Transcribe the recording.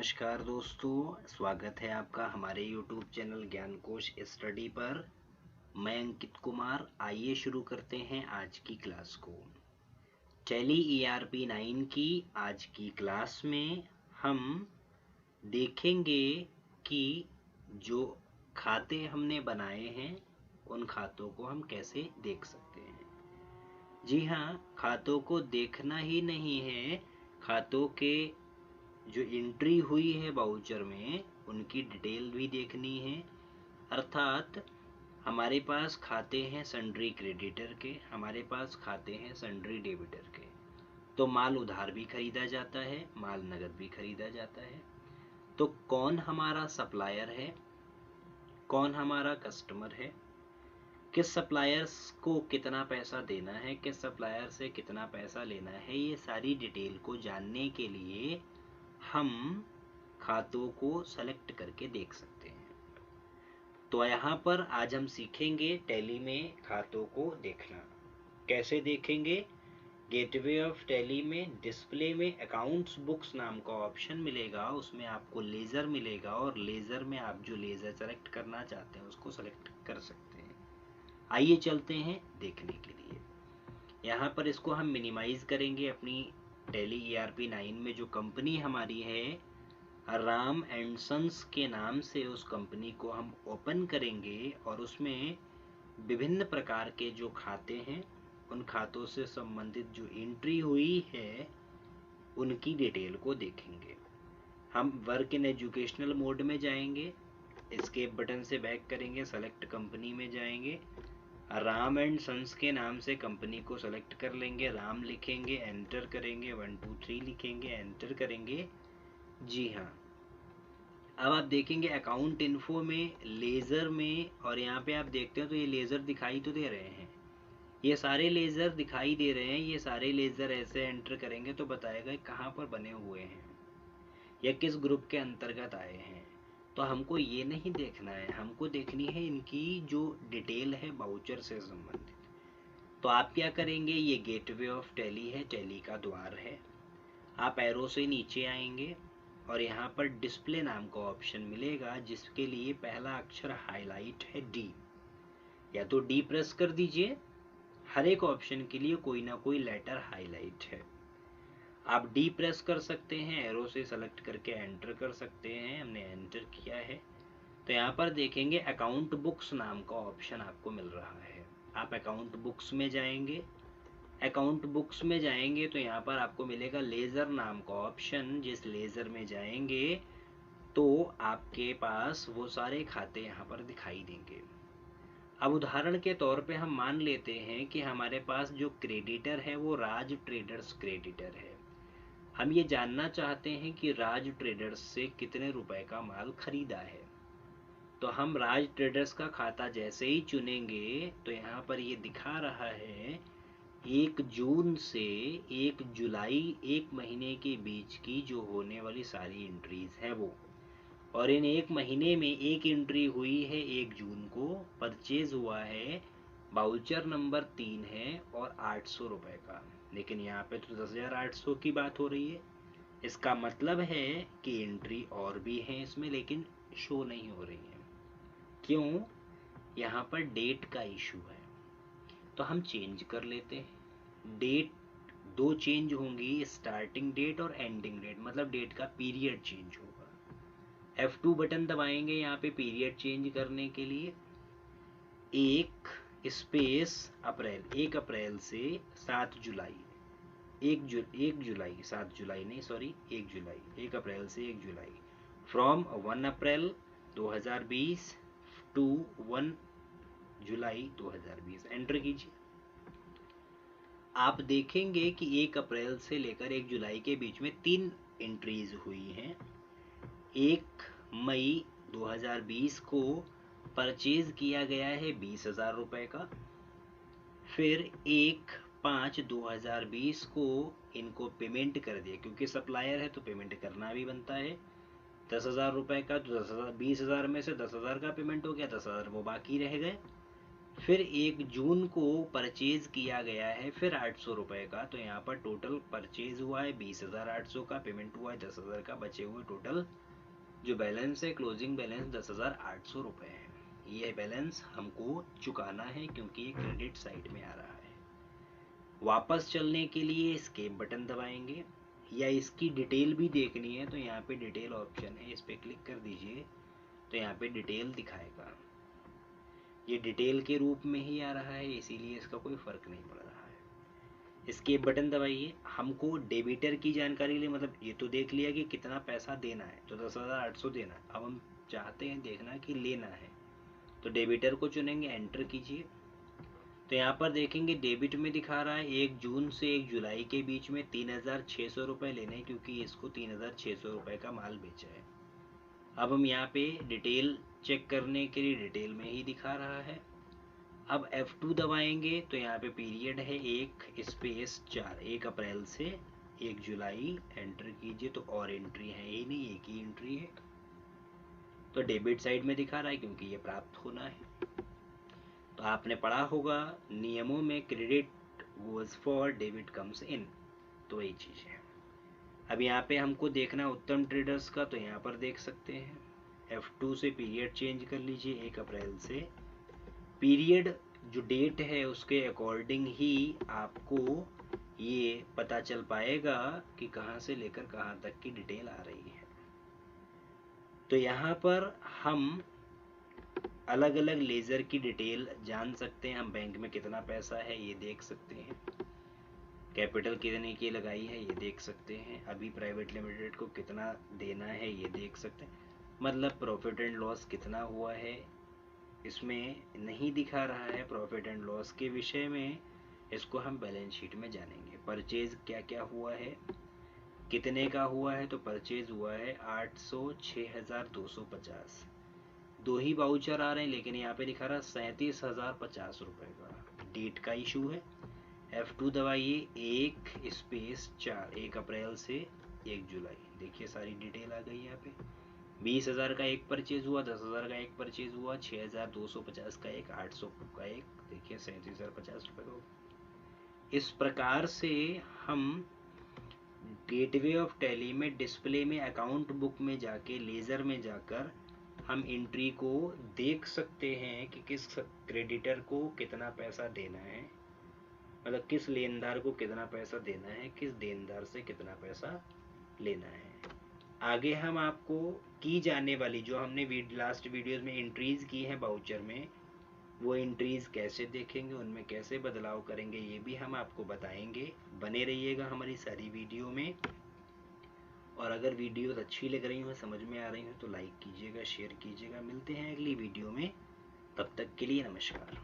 नमस्कार दोस्तों, स्वागत है आपका हमारे YouTube चैनल ज्ञान कोश स्टडी पर। मैं अंकित कुमार। आइए शुरू करते हैं आज की क्लास को। टैली ERP 9 की आज की क्लास में हम देखेंगे कि जो खाते हमने बनाए हैं उन खातों को हम कैसे देख सकते हैं। जी हाँ, खातों को देखना ही नहीं है, खातों के जो एंट्री हुई है वाउचर में उनकी डिटेल भी देखनी है। अर्थात हमारे पास खाते हैं सन्ड्री क्रेडिटर के, हमारे पास खाते हैं सन्ड्री डेबिटर के। तो माल उधार भी खरीदा जाता है, माल नगद भी खरीदा जाता है। तो कौन हमारा सप्लायर है, कौन हमारा कस्टमर है, किस सप्लायर्स को कितना पैसा देना है, किस सप्लायर से कितना पैसा लेना है, ये सारी डिटेल को जानने के लिए हम खातों को सेलेक्ट करके देख सकते हैं। तो यहाँ पर आज हम सीखेंगे टैली में खातों को देखना। कैसे देखेंगे? गेटवे ऑफ टैली में डिस्प्ले में अकाउंट्स बुक्स नाम का ऑप्शन मिलेगा, उसमें आपको लेज़र मिलेगा और लेज़र में आप जो लेज़र सेलेक्ट करना चाहते हैं उसको सेलेक्ट कर सकते हैं। आइए चलते हैं देखने के लिए। यहाँ पर इसको हम मिनिमाइज करेंगे। अपनी टैली ERP 9 में जो कंपनी हमारी है राम एंड सन्स के नाम से, उस कंपनी को हम ओपन करेंगे और उसमें विभिन्न प्रकार के जो खाते हैं उन खातों से संबंधित जो एंट्री हुई है उनकी डिटेल को देखेंगे। हम वर्क इन एजुकेशनल मोड में जाएंगे, एस्केप बटन से बैक करेंगे, सेलेक्ट कंपनी में जाएंगे, राम एंड सन्स के नाम से कंपनी को सेलेक्ट कर लेंगे, राम लिखेंगे, एंटर करेंगे, 1 2 3 लिखेंगे, एंटर करेंगे। जी हाँ, अब आप देखेंगे अकाउंट इन्फो में, लेज़र में, और यहाँ पे आप देखते हो तो ये लेज़र दिखाई तो दे रहे हैं, ये सारे लेज़र दिखाई दे रहे हैं। ये सारे लेज़र ऐसे एंटर करेंगे तो बताएगा कहाँ पर बने हुए हैं या किस ग्रुप के अंतर्गत आए हैं। तो हमको ये नहीं देखना है, हमको देखनी है इनकी जो डिटेल है वाउचर से संबंधित। तो आप क्या करेंगे, ये गेटवे ऑफ टैली है, टैली का द्वार है। आप एरो से नीचे आएंगे और यहाँ पर डिस्प्ले नाम का ऑप्शन मिलेगा जिसके लिए पहला अक्षर हाईलाइट है D। या तो D प्रेस कर दीजिए, हर एक ऑप्शन के लिए कोई ना कोई लेटर हाईलाइट है। आप D प्रेस कर सकते हैं, एरो से सेलेक्ट करके एंटर कर सकते हैं। हमने एंटर किया है तो यहाँ पर देखेंगे अकाउंट बुक्स नाम का ऑप्शन आपको मिल रहा है। आप अकाउंट बुक्स में जाएंगे, अकाउंट बुक्स में जाएंगे तो यहाँ पर आपको मिलेगा लेज़र नाम का ऑप्शन। जिस लेज़र में जाएंगे तो आपके पास वो सारे खाते यहाँ पर दिखाई देंगे। अब उदाहरण के तौर पे हम मान लेते हैं कि हमारे पास जो क्रेडिटर है वो राज ट्रेडर्स क्रेडिटर है। हम ये जानना चाहते हैं कि राज ट्रेडर्स से कितने रुपए का माल खरीदा है। तो हम राज ट्रेडर्स का खाता जैसे ही चुनेंगे तो यहाँ पर ये दिखा रहा है 1 जून से 1 जुलाई, एक महीने के बीच की जो होने वाली सारी एंट्रीज है वो। और इन एक महीने में एक एंट्री हुई है 1 जून को, परचेज हुआ है, बाउचर नंबर 3 है और 800 रुपए का। लेकिन यहाँ पे तो 10,800 की बात हो रही है। इसका मतलब है कि एंट्री और भी है इसमें लेकिन शो नहीं हो रही है। क्यों? यहाँ पर डेट का इशू है। तो हम चेंज कर लेते हैं। डेट दो चेंज होंगी, स्टार्टिंग डेट और एंडिंग डेट, मतलब डेट का पीरियड चेंज होगा। F2 बटन दबाएंगे यहाँ पे पीरियड चेंज करने के लिए। 1 स्पेस अप्रैल, 1 अप्रैल से 7 जुलाई, 1 जुलाई, 7 जुलाई नहीं सॉरी 1 जुलाई, 1 अप्रैल से 1 जुलाई, from 1 April 2020 to 1 July 2020। Enter कीजिए। आप देखेंगे कि 1 अप्रैल से लेकर 1 जुलाई के बीच में 3 एंट्रीज हुई हैं। 1 मई 2020 को परचेज किया गया है 20,000 रुपये का। फिर 1/5/2020 को इनको पेमेंट कर दिया, क्योंकि सप्लायर है तो पेमेंट करना भी बनता है। 10,000 रुपये का, तो 20,000 में से 10,000 का पेमेंट हो गया, 10,000 वो बाकी रह गए। फिर 1 जून को परचेज किया गया है फिर 800 रुपये का, तो यहाँ पर टोटल परचेज हुआ है 20,800 का, पेमेंट हुआ है 10,000 का, बचे हुए टोटल जो बैलेंस है क्लोजिंग बैलेंस 10,800 रुपये है। ये बैलेंस हमको चुकाना है क्योंकि ये क्रेडिट साइड में आ रहा है। वापस चलने के लिए एस्केप बटन दबाएंगे, या इसकी डिटेल भी देखनी है तो यहाँ पे डिटेल ऑप्शन है, इस पर क्लिक कर दीजिए तो यहाँ पे डिटेल दिखाएगा। ये डिटेल के रूप में ही आ रहा है, इसीलिए इसका कोई फ़र्क नहीं पड़ रहा है। एस्केप बटन दबाइए। हमको डेबिटर की जानकारी ले, मतलब ये तो देख लिया कि कितना पैसा देना है, तो 10,800 देना है। अब हम चाहते हैं देखना कि लेना है, तो डेबिटर को चुनेंगे, एंटर कीजिए। तो यहाँ पर देखेंगे डेबिट में दिखा रहा है 1 जून से 1 जुलाई के बीच में 3,600 रुपये लेने, क्योंकि इसको 3,600 रुपये का माल बेचा है। अब हम यहाँ पे डिटेल चेक करने के लिए डिटेल में ही दिखा रहा है। अब F2 दबाएंगे तो यहाँ पे पीरियड है 1/4, 1 अप्रैल से 1 जुलाई, एंटर कीजिए तो और एंट्री है ही नहीं, एक ही एंट्री है, तो डेबिट साइड में दिखा रहा है क्योंकि ये प्राप्त होना है। तो आपने पढ़ा होगा नियमों में credit goes for debit comes in, तो वही चीज़ है। अब यहाँ पे हमको देखना उत्तम ट्रेडर्स का, तो यहाँ पर देख सकते हैं F2 से पीरियड चेंज कर लीजिए 1 अप्रैल से। पीरियड जो डेट है उसके अकॉर्डिंग ही आपको ये पता चल पाएगा कि कहाँ से लेकर कहाँ तक की डिटेल आ रही है। तो यहाँ पर हम अलग अलग लेज़र की डिटेल जान सकते हैं। हम बैंक में कितना पैसा है ये देख सकते हैं, कैपिटल कितने की लगाई है ये देख सकते हैं, अभी प्राइवेट लिमिटेड को कितना देना है ये देख सकते हैं, मतलब प्रॉफिट एंड लॉस कितना हुआ है इसमें नहीं दिखा रहा है प्रॉफिट एंड लॉस के विषय में, इसको हम बैलेंस शीट में जानेंगे। परचेज क्या क्या हुआ है, कितने का हुआ है, तो परचेज हुआ है 800, 6,250, 2 ही वाउचर आ रहे हैं, लेकिन यहाँ पे दिखा रहा है 37,050 रुपये का। डेट का इशू है। F2 दबाइए, 1/4, 1 अप्रैल से 1 जुलाई, देखिए सारी डिटेल आ गई यहाँ पे। 20,000 का एक परचेज हुआ, 10,000 का एक परचेज हुआ, 6,250 का एक, 800 का एक, देखिए 37,050 रुपये का। इस प्रकार से हम गेटवे ऑफ टैली में डिस्प्ले में अकाउंट बुक में जाके लेज़र में जाकर हम एंट्री को देख सकते हैं कि किस क्रेडिटर को कितना पैसा देना है, मतलब किस लेनदार को कितना पैसा देना है, किस देनदार से कितना पैसा लेना है। आगे हम आपको की जाने वाली जो हमने लास्ट वीडियोस में एंट्रीज की हैं वाउचर में, वो एंट्रीज कैसे देखेंगे, उनमें कैसे बदलाव करेंगे, ये भी हम आपको बताएंगे। बने रहिएगा हमारी सारी वीडियो में। और अगर वीडियोस अच्छी लग रही हो, समझ में आ रही हो, तो लाइक कीजिएगा, शेयर कीजिएगा। मिलते हैं अगली वीडियो में, तब तक के लिए नमस्कार।